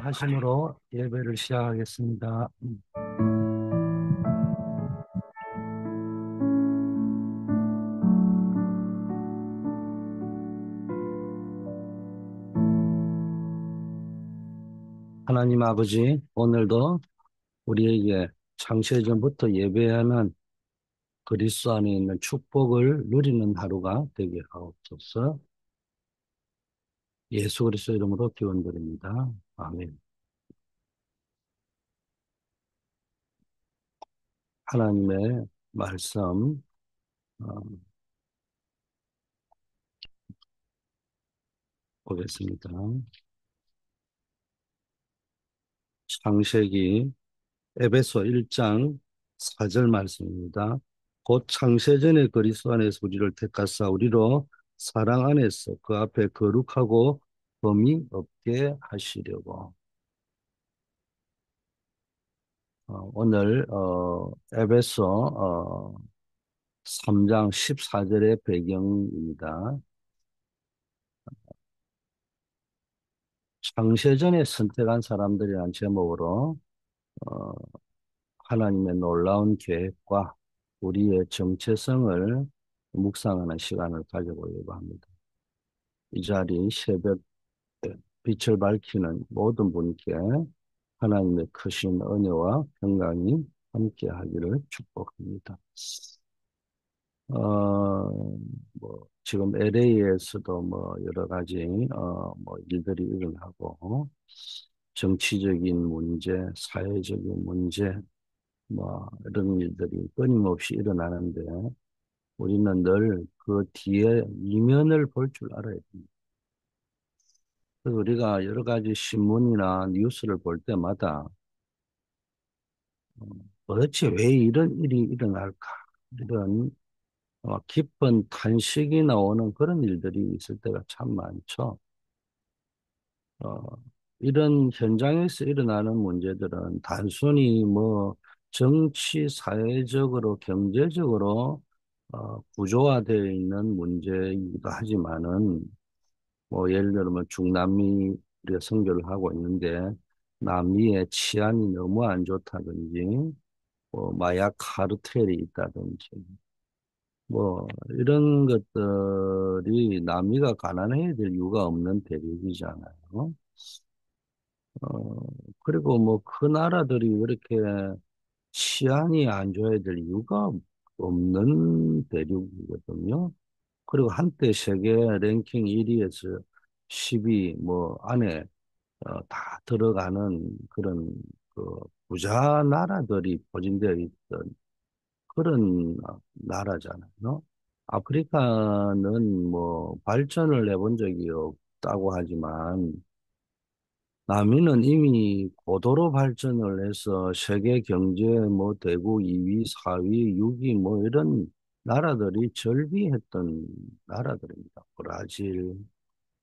기도하심으로 예배를 시작하겠습니다. 하나님 아버지, 오늘도 우리에게 창세전부터 예배하는 그리스도 안에 있는 축복을 누리는 하루가 되게 하옵소서. 예수 그리스도 이름으로 기원드립니다. 아멘. 하나님의 말씀 어, 보겠습니다. 창세기 에베소 1장 4절 말씀입니다. 곧 창세전에 그리스도 안에서 우리를 택하사 우리로 사랑 안에서 그 앞에 거룩하고 범이 없게 하시려고. 오늘 에베소 3장 14절의 배경입니다. 창세전에 선택한 사람들이라는 제목으로 어, 하나님의 놀라운 계획과 우리의 정체성을 묵상하는 시간을 가져보려고 합니다. 이 자리 새벽 빛을 밝히는 모든 분께 하나님의 크신 은혜와 평강이 함께 하기를 축복합니다. 지금 LA에서도 여러 가지, 일들이 일어나고, 정치적인 문제, 사회적인 문제, 이런 일들이 끊임없이 일어나는데, 우리는 늘 그 뒤에 이면을 볼 줄 알아야 됩니다. 그래서 우리가 여러 가지 신문이나 뉴스를 볼 때마다 도대체 왜 이런 일이 일어날까? 이런 깊은 탄식이 나오는 그런 일들이 있을 때가 참 많죠. 어, 이런 현장에서 일어나는 문제들은 단순히 정치, 사회적으로, 경제적으로 구조화되어 있는 문제이기도 하지만은 예를 들면 중남미 우리가 선교를 하고 있는데 남미의 치안이 너무 안 좋다든지 마약 카르텔이 있다든지 이런 것들이 남미가 가난해야 될 이유가 없는 대륙이잖아요. 어, 그리고 그 나라들이 그렇게 치안이 안 좋아야 될 이유가 없는 대륙이거든요. 그리고 한때 세계 랭킹 1위에서 10위 안에 다 들어가는 그런 그 부자 나라들이 포진되어 있던 그런 나라잖아요. 아프리카는 발전을 해본 적이 없다고 하지만 남미는 이미 고도로 발전을 해서 세계 경제 대국 2위, 4위, 6위 이런 나라들이 절비했던 나라들입니다. 브라질,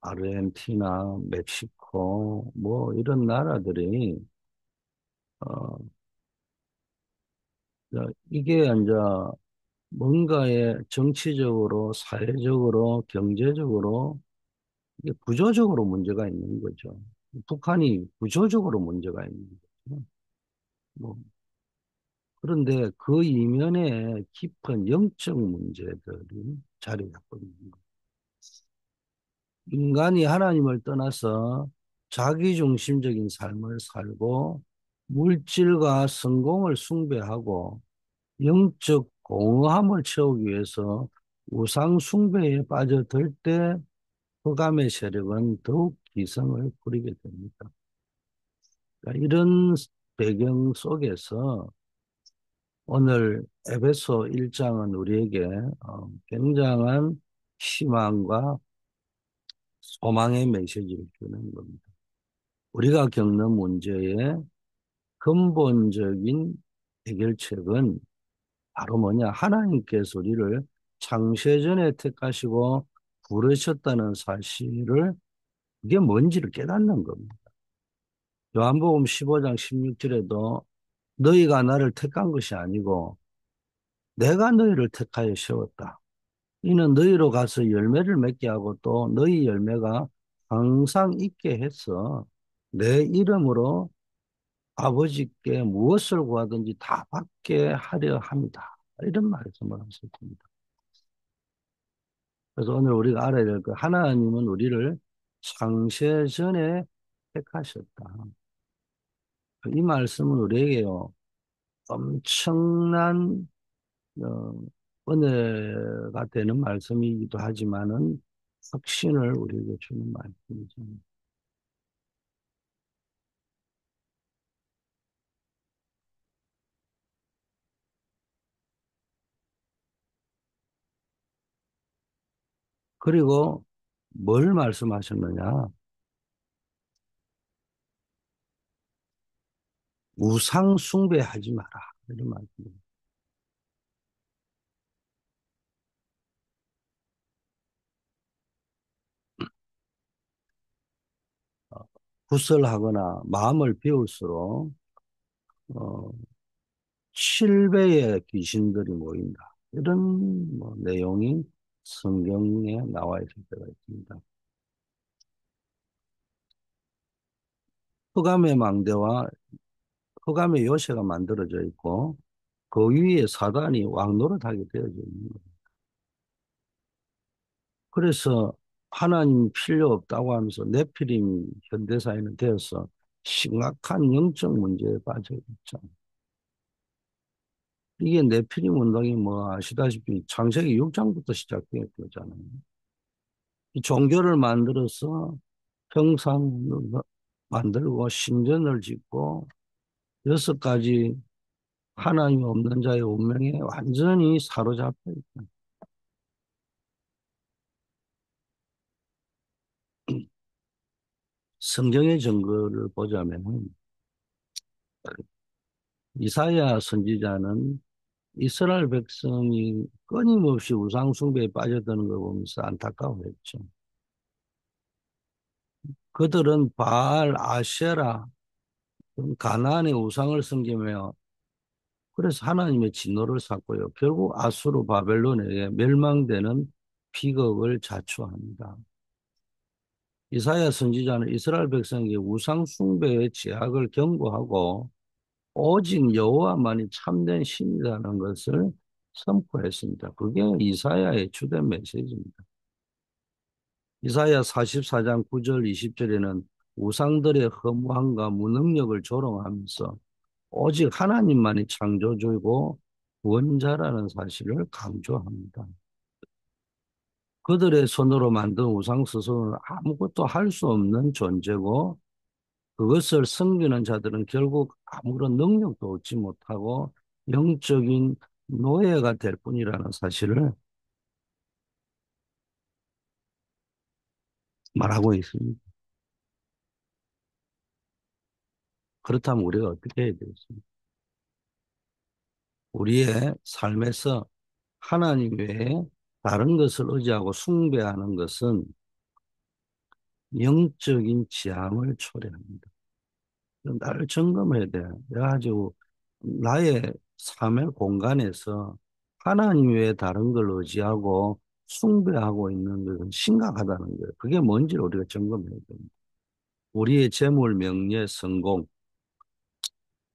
아르헨티나, 멕시코 이런 나라들이 어, 이게 이제 뭔가의 정치적으로, 사회적으로, 경제적으로 이게 구조적으로 문제가 있는 거죠. 북한이 구조적으로 문제가 있는 거죠. 뭐, 그런데 그 이면에 깊은 영적 문제들이 자리 잡고 있는 거예요. 인간이 하나님을 떠나서 자기중심적인 삶을 살고 물질과 성공을 숭배하고 영적 공허함을 채우기 위해서 우상 숭배에 빠져들 때 흑암의 세력은 더욱 기승을 부리게 됩니다. 그러니까 이런 배경 속에서 오늘 에베소 1장은 우리에게 굉장한 희망과 소망의 메시지를 주는 겁니다. 우리가 겪는 문제의 근본적인 해결책은 바로 뭐냐? 하나님께서 우리를 창세전에 택하시고 부르셨다는 사실을 그게 뭔지를 깨닫는 겁니다. 요한복음 15장 16절에도 너희가 나를 택한 것이 아니고 내가 너희를 택하여 세웠다. 이는 너희로 가서 열매를 맺게 하고 또 너희 열매가 항상 있게 해서 내 이름으로 아버지께 무엇을 구하든지 다 받게 하려 합니다. 이런 말씀을 하셨습니다. 그래서 오늘 우리가 알아야 될 거, 하나님은 우리를 창세 전에 택하셨다. 이 말씀은 우리에게요, 엄청난 어, 은혜가 되는 말씀이기도 하지만은 확신을 우리에게 주는 말씀이죠. 그리고 뭘 말씀하셨느냐? 우상 숭배하지 마라. 이런 말씀입니다. 구설하거나 마음을 비울수록 어, 7배의 귀신들이 모인다. 이런 뭐 내용이 성경에 나와 있을 때가 있습니다. 흑암의 망대와 흑암의 요새가 만들어져 있고 그 위에 사단이 왕노릇하게 되어져 있는 거예요. 그래서 하나님 필요 없다고 하면서 네피림이 현대사회는 되어서 심각한 영적 문제에 빠져 있죠. 이게 네피림 운동이 뭐 아시다시피 창세기 6장부터 시작된 거잖아요. 이 종교를 만들어서 형상을 만들고 신전을 짓고 6가지 하나님 없는 자의 운명에 완전히 사로잡혀 있다. 성경의 증거를 보자면 이사야 선지자는 이스라엘 백성이 끊임없이 우상 숭배에 빠져드는 걸 보면서 안타까워했죠. 그들은 바알, 아세라, 가나안의 우상을 섬기며 그래서 하나님의 진노를 샀고요. 결국 아수르 바벨론에게 멸망되는 비극을 자초합니다. 이사야 선지자는 이스라엘 백성에게 우상 숭배의 죄악을 경고하고 오직 여호와만이 참된 신이라는 것을 선포했습니다. 그게 이사야의 주된 메시지입니다. 이사야 44장 9절 20절에는 우상들의 허무함과 무능력을 조롱하면서 오직 하나님만이 창조주이고 구원자라는 사실을 강조합니다. 그들의 손으로 만든 우상 스스로는 아무것도 할 수 없는 존재고 그것을 섬기는 자들은 결국 아무런 능력도 얻지 못하고 영적인 노예가 될 뿐이라는 사실을 말하고 있습니다. 그렇다면 우리가 어떻게 해야 되겠습니까? 우리의 삶에서 하나님 외에 다른 것을 의지하고 숭배하는 것은 영적인 지향을 초래합니다. 나를 점검해야 돼. 그래가지고 나의 삶의 공간에서 하나님 외에 다른 걸 의지하고 숭배하고 있는 것은 심각하다는 거예요. 그게 뭔지를 우리가 점검해야 됩니다. 우리의 재물, 명예, 성공,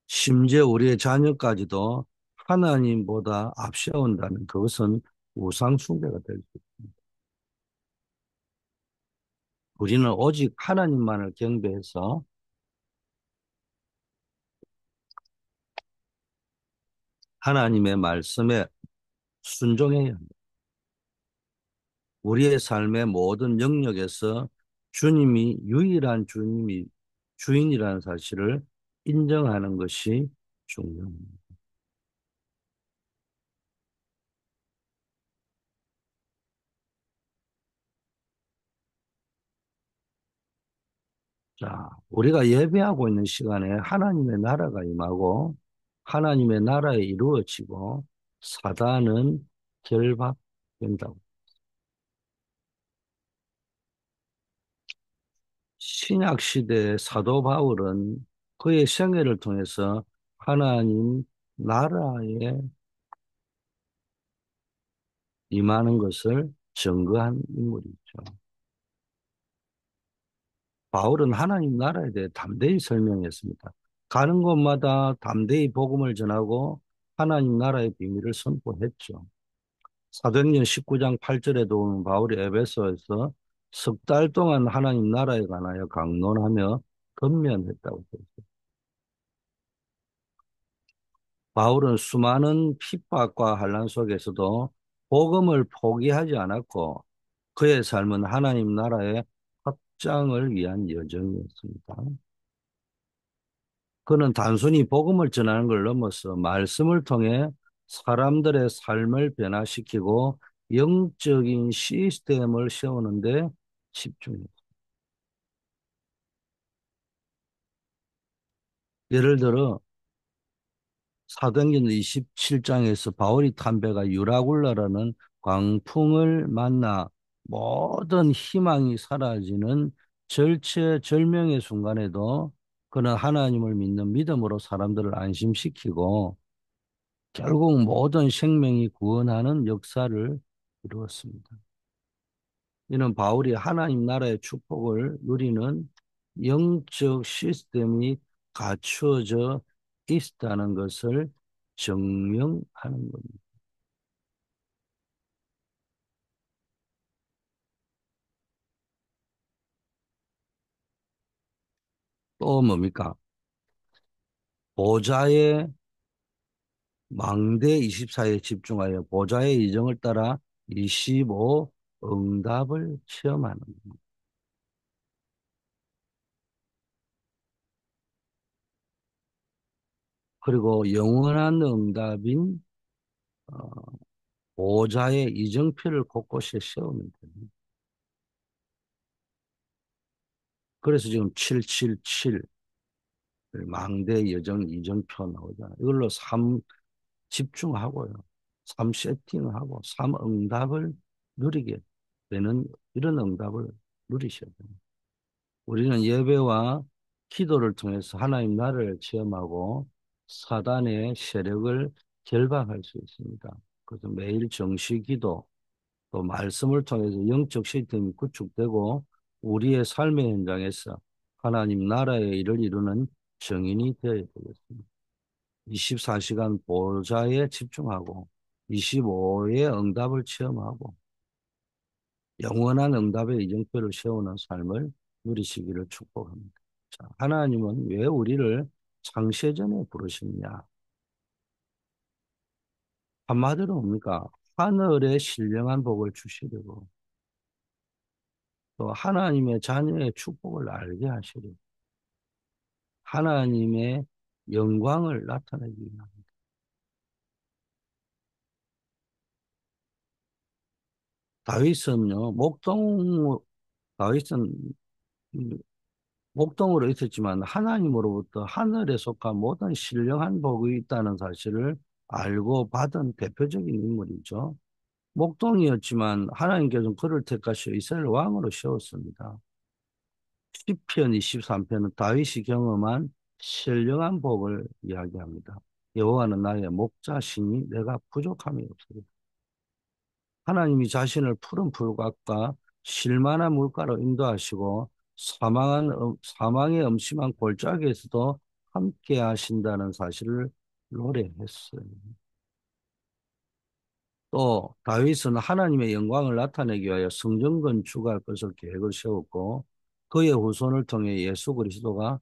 심지어 우리의 자녀까지도 하나님보다 앞세운다면 그것은 우상 숭배가 될 수 있습니다. 우리는 오직 하나님만을 경배해서 하나님의 말씀에 순종해야 합니다. 우리의 삶의 모든 영역에서 주님이 유일한 주님이 주인이라는 사실을 인정하는 것이 중요합니다. 자, 우리가 예배하고 있는 시간에 하나님의 나라가 임하고 하나님의 나라에 이루어지고 사단은 결박된다고. 신약 시대의 사도 바울은 그의 생애를 통해서 하나님 나라에 임하는 것을 증거한 인물이죠. 바울은 하나님 나라에 대해 담대히 설명했습니다. 가는 곳마다 담대히 복음을 전하고 하나님 나라의 비밀을 선포했죠. 사도행전 19장 8절에도 보면 바울이 에베소에서 석 달 동안 하나님 나라에 관하여 강론하며 권면했다고 되어 있어요. 바울은 수많은 핍박과 환난 속에서도 복음을 포기하지 않았고 그의 삶은 하나님 나라의 확장을 위한 여정이었습니다. 그는 단순히 복음을 전하는 걸 넘어서 말씀을 통해 사람들의 삶을 변화시키고 영적인 시스템을 세우는데 집중했습니다. 예를 들어 사도행전 27장에서 바울이 탄 배가 유라굴라라는 광풍을 만나 모든 희망이 사라지는 절체절명의 순간에도 그는 하나님을 믿는 믿음으로 사람들을 안심시키고 결국 모든 생명이 구원하는 역사를 이루었습니다. 이는 바울이 하나님 나라의 축복을 누리는 영적 시스템이 갖추어져 있다는 것을 증명하는 겁니다. 또 뭡니까? 보좌의 망대 24에 집중하여 보좌의 이정을 따라 25 응답을 체험하는 겁니다. 그리고 영원한 응답인 어, 보좌의 이정표를 곳곳에 세우면 됩니다. 그래서 지금 777 망대 여정 이정표 나오잖아요. 이걸로 삶 집중하고요. 삶 세팅하고 삶 응답을 누리게 되는 이런 응답을 누리셔야 됩니다. 우리는 예배와 기도를 통해서 하나님 나라를 체험하고 사단의 세력을 결박할 수 있습니다. 그래서 매일 정시 기도 또 말씀을 통해서 영적 시스템이 구축되고 우리의 삶의 현장에서 하나님 나라의 일을 이루는 증인이 되어야 되겠습니다. 24시간 보좌에 집중하고 25의 응답을 체험하고 영원한 응답의 이정표를 세우는 삶을 누리시기를 축복합니다. 자, 하나님은 왜 우리를 창세전에 부르셨냐? 한마디로 뭡니까? 하늘의 신령한 복을 주시려고 또 하나님의 자녀의 축복을 알게 하시려고 하나님의 영광을 나타내기 위함입니다. 다윗은요, 다윗은 목동으로 있었지만 하나님으로부터 하늘에 속한 모든 신령한 복이 있다는 사실을 알고 받은 대표적인 인물이죠. 목동이었지만 하나님께서는 그를 택하셔 이스라엘 왕으로 세웠습니다. 시편 23편은 다윗이 경험한 신령한 복을 이야기합니다. 여호와는 나의 목자시니 내가 부족함이 없으리라. 하나님이 자신을 푸른 풀밭과 실만한 물가로 인도하시고 사망의 음침한 골짜기에서도 함께 하신다는 사실을 노래했어요. 또 다윗은 하나님의 영광을 나타내기 위하여 성전 건축할 것을 계획을 세웠고 그의 후손을 통해 예수 그리스도가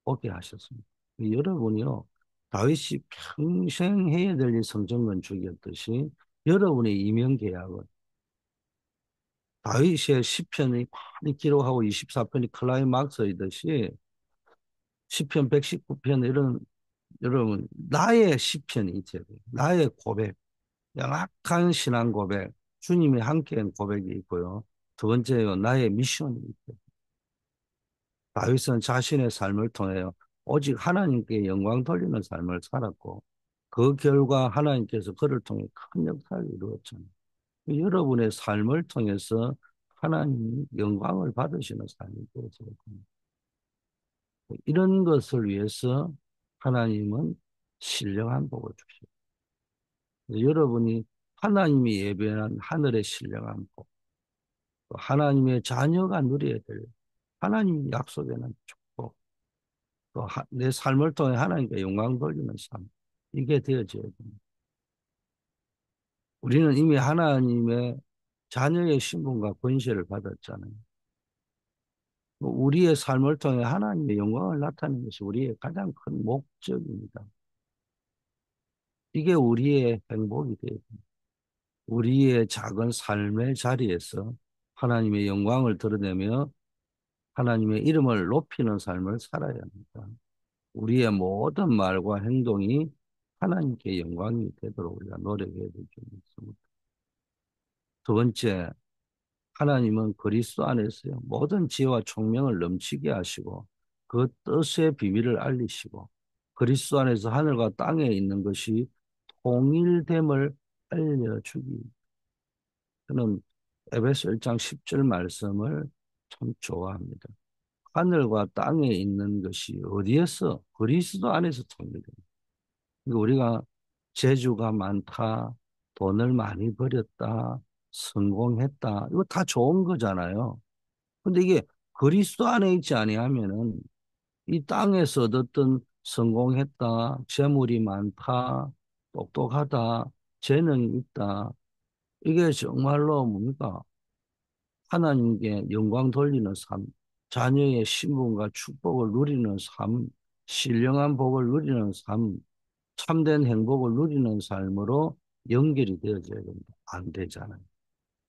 오게 하셨습니다. 여러분이요, 다윗이 평생 해야 될 일 성전 건축이었듯이 여러분의 이명 계약은 다윗의 시편이 많이 기록하고 24편이 클라이막스이듯이 시편 119편 이런 여러분 나의 시편이 있어야 돼요. 나의 고백, 명확한 신앙 고백, 주님이 함께한 고백이 있고요. 두 번째요, 나의 미션이 있어요. 다윗은 자신의 삶을 통하여 오직 하나님께 영광 돌리는 삶을 살았고 그 결과 하나님께서 그를 통해 큰 역사를 이루었잖아요. 여러분의 삶을 통해서 하나님이 영광을 받으시는 삶이 되어져야 됩니다. 이런 것을 위해서 하나님은 신령한 복을 주십니다. 여러분이 하나님이 예배한 하늘의 신령한 복, 또 하나님의 자녀가 누려야 될 하나님이 약속에는 축복, 또 내 삶을 통해 하나님께 영광 돌리는 삶, 이게 되어져야 됩니다. 우리는 이미 하나님의 자녀의 신분과 권세를 받았잖아요. 우리의 삶을 통해 하나님의 영광을 나타내는 것이 우리의 가장 큰 목적입니다. 이게 우리의 행복이 돼요. 우리의 작은 삶의 자리에서 하나님의 영광을 드러내며 하나님의 이름을 높이는 삶을 살아야 합니다. 우리의 모든 말과 행동이 하나님께 영광이 되도록 우리가 노력해야 될 점이 있습니다. 두 번째, 하나님은 그리스도 안에서요, 모든 지혜와 총명을 넘치게 하시고 그 뜻의 비밀을 알리시고 그리스도 안에서 하늘과 땅에 있는 것이 통일됨을 알려주기. 저는 에베소 1장 10절 말씀을 참 좋아합니다. 하늘과 땅에 있는 것이 어디에서? 그리스도 안에서 통일됩니다. 그러니까 우리가 재주가 많다, 돈을 많이 벌였다, 성공했다, 이거 다 좋은 거잖아요. 근데 이게 그리스도 안에 있지 아니하면은 이 땅에서 얻었던 성공했다, 재물이 많다, 똑똑하다, 재능이 있다, 이게 정말로 뭡니까? 하나님께 영광 돌리는 삶, 자녀의 신분과 축복을 누리는 삶, 신령한 복을 누리는 삶, 참된 행복을 누리는 삶으로 연결이 되어져야 됩니다. 안 되잖아요.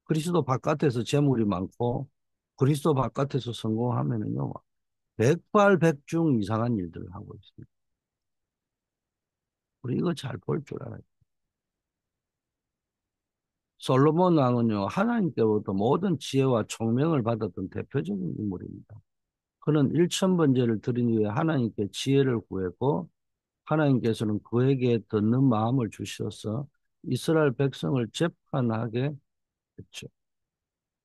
그리스도 바깥에서 재물이 많고 그리스도 바깥에서 성공하면은요, 백발백중 이상한 일들을 하고 있습니다. 우리 이거 잘 볼 줄 알아요. 솔로몬 왕은요, 하나님께로부터 모든 지혜와 총명을 받았던 대표적인 인물입니다. 그는 일천번제를 드린 후에 하나님께 지혜를 구했고 하나님께서는 그에게 듣는 마음을 주셔서 이스라엘 백성을 재판하게 했죠.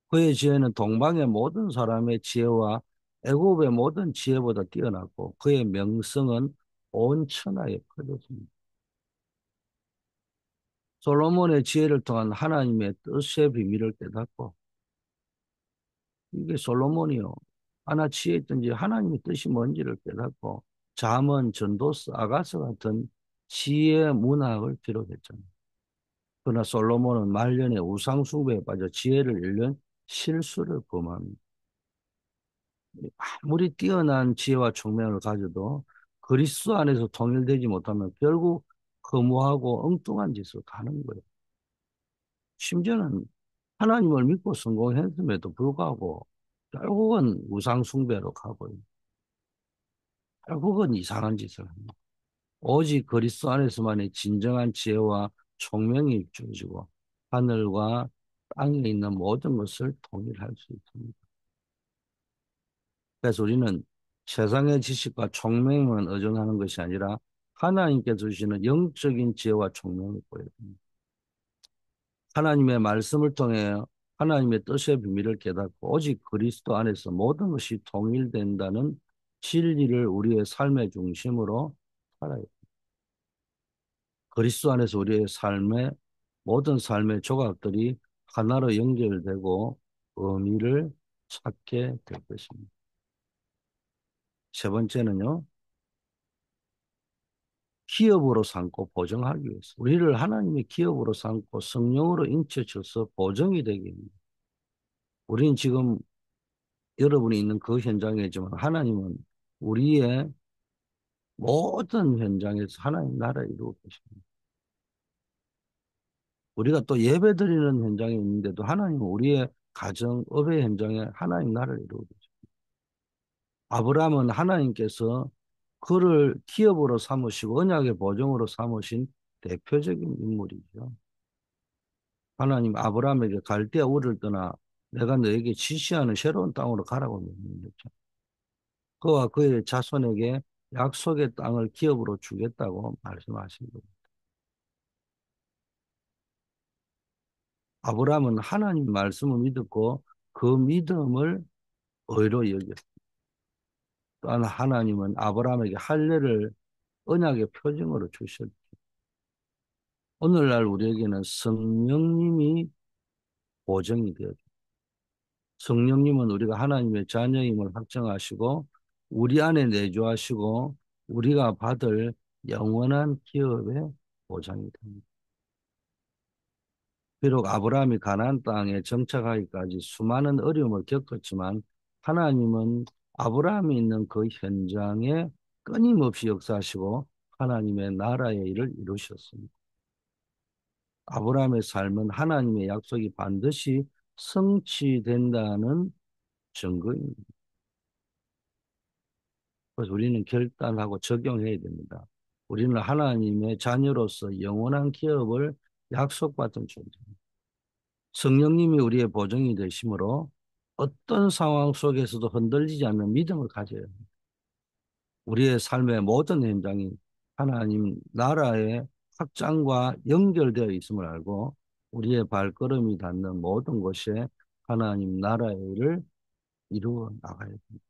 그의 지혜는 동방의 모든 사람의 지혜와 애굽의 모든 지혜보다 뛰어났고 그의 명성은 온 천하에 퍼졌습니다. 솔로몬의 지혜를 통한 하나님의 뜻의 비밀을 깨닫고 이게 솔로몬이요. 하나 지혜 있든지 하나님의 뜻이 뭔지를 깨닫고 잠언, 전도서, 아가서 같은 지혜 문학을 기록했잖아요. 그러나 솔로몬은 말년에 우상 숭배에 빠져 지혜를 잃는 실수를 범합니다. 아무리 뛰어난 지혜와 총명을 가져도 그리스도 안에서 통일되지 못하면 결국 허무하고 엉뚱한 짓을 하는 거예요. 심지어는 하나님을 믿고 성공했음에도 불구하고 결국은 우상 숭배로 가고요. 결국은 이상한 짓을 합니다. 오직 그리스도 안에서만의 진정한 지혜와 총명이 주어지고 하늘과 땅에 있는 모든 것을 통일할 수 있습니다. 그래서 우리는 세상의 지식과 총명만 의존하는 것이 아니라 하나님께 주시는 영적인 지혜와 총명을 보여야 됩니다. 하나님의 말씀을 통해 하나님의 뜻의 비밀을 깨닫고 오직 그리스도 안에서 모든 것이 통일된다는 진리를 우리의 삶의 중심으로 살아야 됩니다. 그리스도 안에서 우리의 삶의 모든 삶의 조각들이 하나로 연결되고 의미를 찾게 될 것입니다. 세 번째는요, 기업으로 삼고 보정하기 위해서 우리를 하나님의 기업으로 삼고 성령으로 인쳐줘서 보정이 되게 합니다. 우리는 지금 여러분이 있는 그 현장이지만 하나님은 우리의 모든 현장에서 하나님 나라를 이루고 계십니다. 우리가 또 예배드리는 현장에 있는데도 하나님은 우리의 가정, 업의 현장에 하나님 나라를 이루고 계십니다. 아브라함은 하나님께서 그를 기업으로 삼으시고 언약의 보정으로 삼으신 대표적인 인물이죠. 하나님 아브라함에게 갈대아 우를 떠나 내가 너에게 지시하는 새로운 땅으로 가라고 명령했죠. 그와 그의 자손에게 약속의 땅을 기업으로 주겠다고 말씀하신 겁니다. 아브라함은 하나님 말씀을 믿었고 그 믿음을 의로 여겼습니다. 또한 하나님은 아브라함에게 할례를 언약의 표징으로 주셨죠. 오늘날 우리에게는 성령님이 보정이 되었죠. 성령님은 우리가 하나님의 자녀임을 확정하시고 우리 안에 내주하시고 우리가 받을 영원한 기업의 보장이 됩니다. 비록 아브라함이 가나안 땅에 정착하기까지 수많은 어려움을 겪었지만 하나님은 아브라함이 있는 그 현장에 끊임없이 역사하시고 하나님의 나라의 일을 이루셨습니다. 아브라함의 삶은 하나님의 약속이 반드시 성취된다는 증거입니다. 그래서 우리는 결단하고 적용해야 됩니다. 우리는 하나님의 자녀로서 영원한 기업을 약속받은 존재입니다. 성령님이 우리의 보증이 되심으로 어떤 상황 속에서도 흔들리지 않는 믿음을 가져야 합니다. 우리의 삶의 모든 현장이 하나님 나라의 확장과 연결되어 있음을 알고 우리의 발걸음이 닿는 모든 곳에 하나님 나라의 일을 이루어 나가야 됩니다.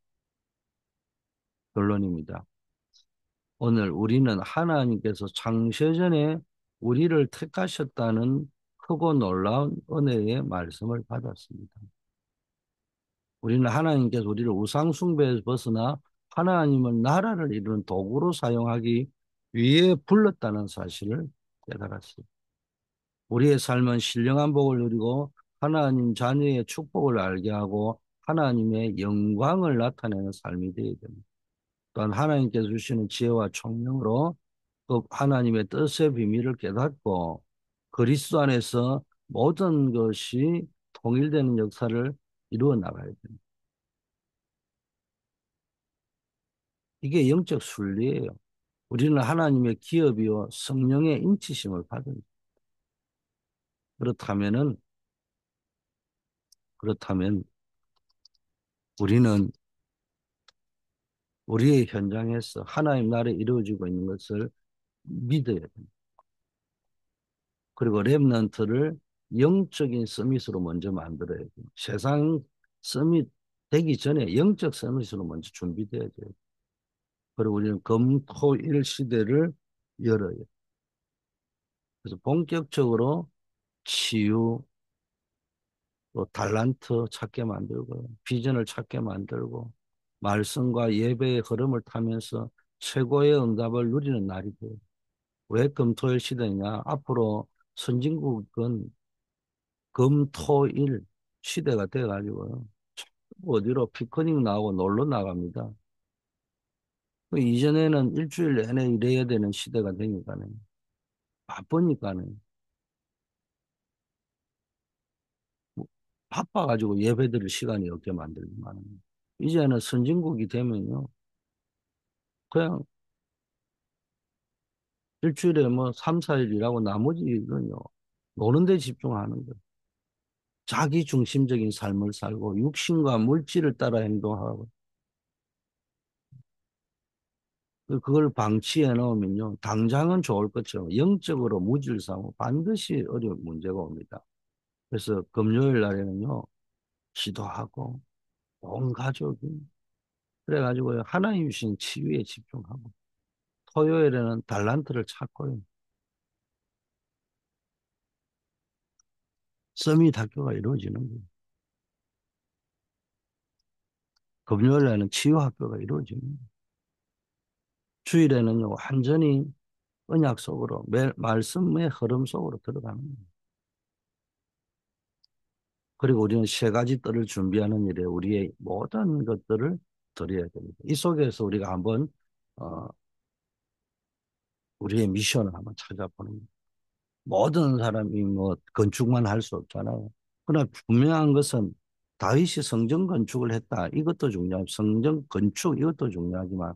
결론입니다. 오늘 우리는 하나님께서 창세전에 우리를 택하셨다는 크고 놀라운 은혜의 말씀을 받았습니다. 우리는 하나님께서 우리를 우상 숭배에서 벗어나 하나님은 나라를 이루는 도구로 사용하기 위해 불렀다는 사실을 깨달았습니다. 우리의 삶은 신령한 복을 누리고 하나님 자녀의 축복을 알게 하고 하나님의 영광을 나타내는 삶이 되어야 됩니다. 또한 하나님께서 주시는 지혜와 총명으로 그 하나님의 뜻의 비밀을 깨닫고 그리스도 안에서 모든 것이 통일되는 역사를 이루어 나가야 됩니다. 이게 영적 순리예요. 우리는 하나님의 기업이요 성령의 인치심을 받은. 그렇다면은 그렇다면 우리는 우리의 현장에서 하나님 나라에 이루어지고 있는 것을 믿어야 됩니다. 그리고 렘넌트를 영적인 서밋으로 먼저 만들어야 돼요. 세상 서밋 되기 전에 영적 서밋으로 먼저 준비돼야 돼요. 그리고 우리는 금토일 시대를 열어요. 그래서 본격적으로 치유, 또 달란트 찾게 만들고 비전을 찾게 만들고 말씀과 예배의 흐름을 타면서 최고의 응답을 누리는 날이 돼요. 왜 금토일 시대냐? 앞으로 선진국은 금토일 시대가 돼가지고요. 어디로 피크닉 나오고 놀러 나갑니다. 그 이전에는 일주일 내내 일해야 되는 시대가 되니까는 바쁘니까는 뭐 바빠가지고 예배 드릴 시간이 없게 만들지만 이제는 선진국이 되면요. 그냥 일주일에 뭐 3, 4일 일하고 나머지 일은요. 노는 데 집중하는 거예요. 자기 중심적인 삶을 살고 육신과 물질을 따라 행동하고 그걸 방치해 놓으면요. 당장은 좋을 것처럼 영적으로 무질을 삼고 반드시 어려운 문제가 옵니다. 그래서 금요일 날에는요. 기도하고 온 가족이 그래가지고 하나님 주신 치유에 집중하고 토요일에는 달란트를 찾고요. 서밋 학교가 이루어지는 거예요. 금요일에는 치유 학교가 이루어지는 거예요. 주일에는요. 완전히 언약 속으로 말씀의 흐름 속으로 들어가는 거예요. 그리고 우리는 세 가지 뜰을 준비하는 일에 우리의 모든 것들을 드려야 됩니다. 이 속에서 우리가 한번 어, 우리의 미션을 한번 찾아보는 거예요. 모든 사람이 뭐 건축만 할 수 없잖아요. 그러나 분명한 것은 다윗이 성전 건축을 했다. 이것도 중요하고 성전 건축 이것도 중요하지만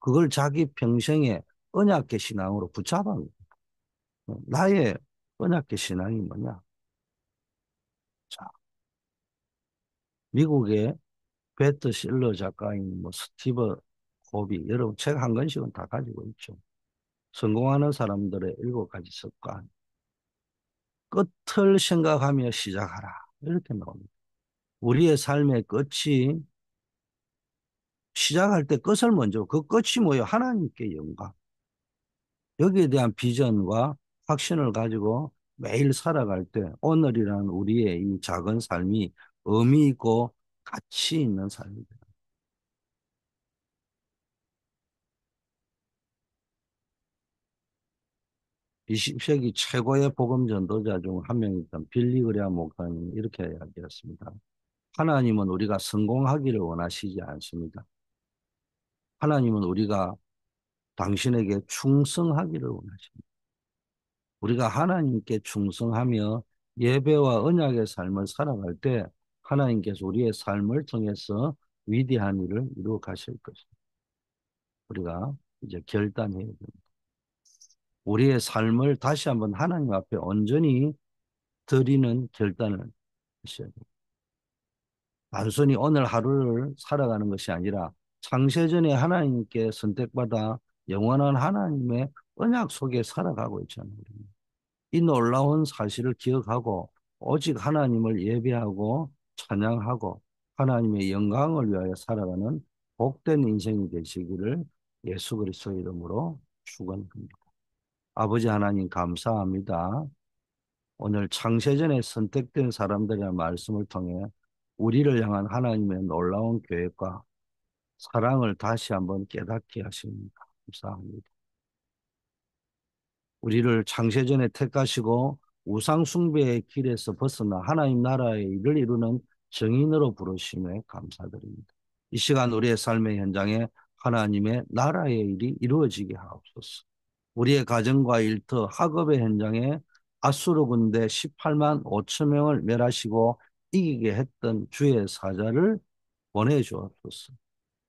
그걸 자기 평생에 언약계 신앙으로 붙잡아. 나의 언약계 신앙이 뭐냐? 자, 미국의 베스트셀러 작가인 뭐 스티브 고비 여러분 책 한 권씩은 다 가지고 있죠. 성공하는 사람들의 7가지 습관. 끝을 생각하며 시작하라. 이렇게 나옵니다. 우리의 삶의 끝이 시작할 때 끝을 먼저 그 끝이 뭐예요? 하나님께 영광. 여기에 대한 비전과 확신을 가지고 매일 살아갈 때 오늘이라는 우리의 이 작은 삶이 의미 있고 가치 있는 삶이 됩니다. 20세기 최고의 복음 전도자 중 한 명이던 빌리 그레함 목사님이 이렇게 이야기했습니다. 하나님은 우리가 성공하기를 원하시지 않습니다. 하나님은 우리가 당신에게 충성하기를 원하십니다. 우리가 하나님께 충성하며 예배와 언약의 삶을 살아갈 때 하나님께서 우리의 삶을 통해서 위대한 일을 이루어 가실 것입니다. 우리가 이제 결단해야 됩니다. 우리의 삶을 다시 한번 하나님 앞에 온전히 드리는 결단을 하셔야 됩니다. 단순히 오늘 하루를 살아가는 것이 아니라 창세전에 하나님께 선택받아 영원한 하나님의 언약 속에 살아가고 있잖아요. 이 놀라운 사실을 기억하고 오직 하나님을 예배하고 찬양하고 하나님의 영광을 위하여 살아가는 복된 인생이 되시기를 예수 그리스도의 이름으로 축원합니다. 아버지 하나님 감사합니다. 오늘 창세전에 선택된 사람들의 말씀을 통해 우리를 향한 하나님의 놀라운 계획과 사랑을 다시 한번 깨닫게 하십니다. 감사합니다. 우리를 창세전에 택하시고 우상 숭배의 길에서 벗어나 하나님 나라의 일을 이루는 정인으로 부르심에 감사드립니다. 이 시간 우리의 삶의 현장에 하나님의 나라의 일이 이루어지게 하옵소서. 우리의 가정과 일터, 학업의 현장에 아수르 군대 18만 5천 명을 멸하시고 이기게 했던 주의 사자를 보내주옵소서.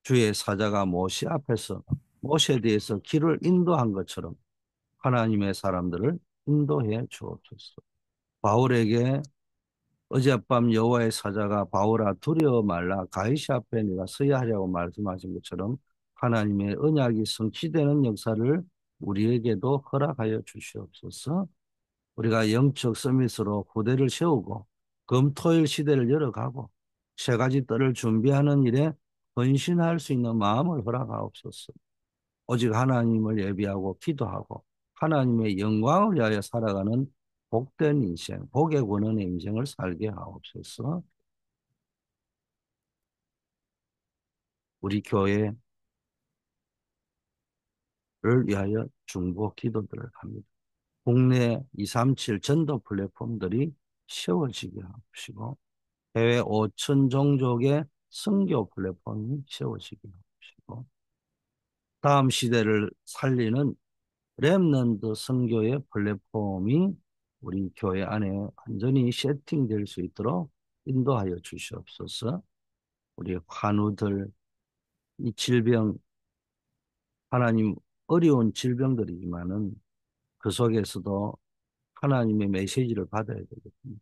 주의 사자가 모세 앞에서 모세에 대해서 길을 인도한 것처럼 하나님의 사람들을 인도해 주옵소서. 바울에게 어젯밤 여호와의 사자가 바울아 두려워 말라 가이사 앞에 네가 서야 하려고 말씀하신 것처럼 하나님의 언약이 성취되는 역사를 우리에게도 허락하여 주시옵소서. 우리가 영적 서밋으로 후대를 세우고 금토일 시대를 열어가고 세 가지 뜰을 준비하는 일에 헌신할 수 있는 마음을 허락하옵소서. 오직 하나님을 예비하고 기도하고 하나님의 영광을 위하여 살아가는 복된 인생, 복의 권원의 인생을 살게 하옵소서. 우리 교회를 위하여 중보 기도들을 합니다. 국내 237 전도 플랫폼들이 세워지게 하시고 해외 5천 종족의 선교 플랫폼이 세워지게 하시고 다음 시대를 살리는 렘넌트 선교의 플랫폼이 우리 교회 안에 완전히 세팅될 수 있도록 인도하여 주시옵소서. 우리 환우들, 이 질병, 하나님 어려운 질병들이지만은 그 속에서도 하나님의 메시지를 받아야 되거든요.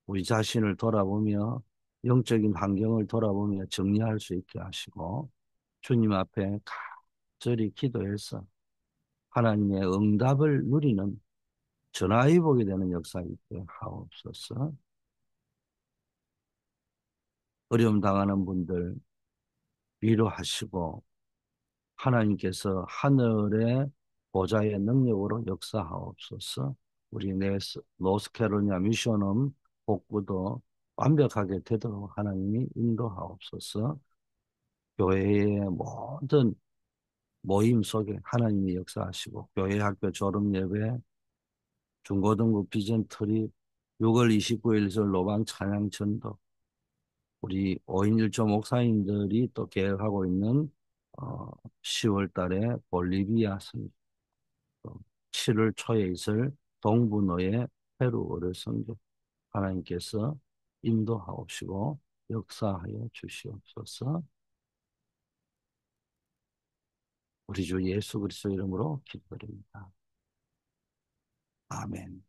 우리 자신을 돌아보며 영적인 환경을 돌아보며 정리할 수 있게 하시고 주님 앞에 간절히 기도해서 하나님의 응답을 누리는 전화위복이 되는 역사 있게 하옵소서. 어려움 당하는 분들 위로하시고 하나님께서 하늘의 보좌의 능력으로 역사하옵소서. 우리 노스캐롤리아 미션홈 복구도 완벽하게 되도록 하나님이 인도하옵소서. 교회의 모든 모임 속에 하나님이 역사하시고 교회 학교 졸업 예배, 중고등부 비전 트립, 6월 29일 절 로방 찬양 전도, 우리 5인 1조 목사님들이 또 계획하고 있는 10월 달에 볼리비아 선교, 7월 초에 있을 동부노예 페루 어를 선교 하나님께서 인도하옵시고 역사하여 주시옵소서. 우리 주 예수 그리스도 이름으로 기도드립니다. 아멘.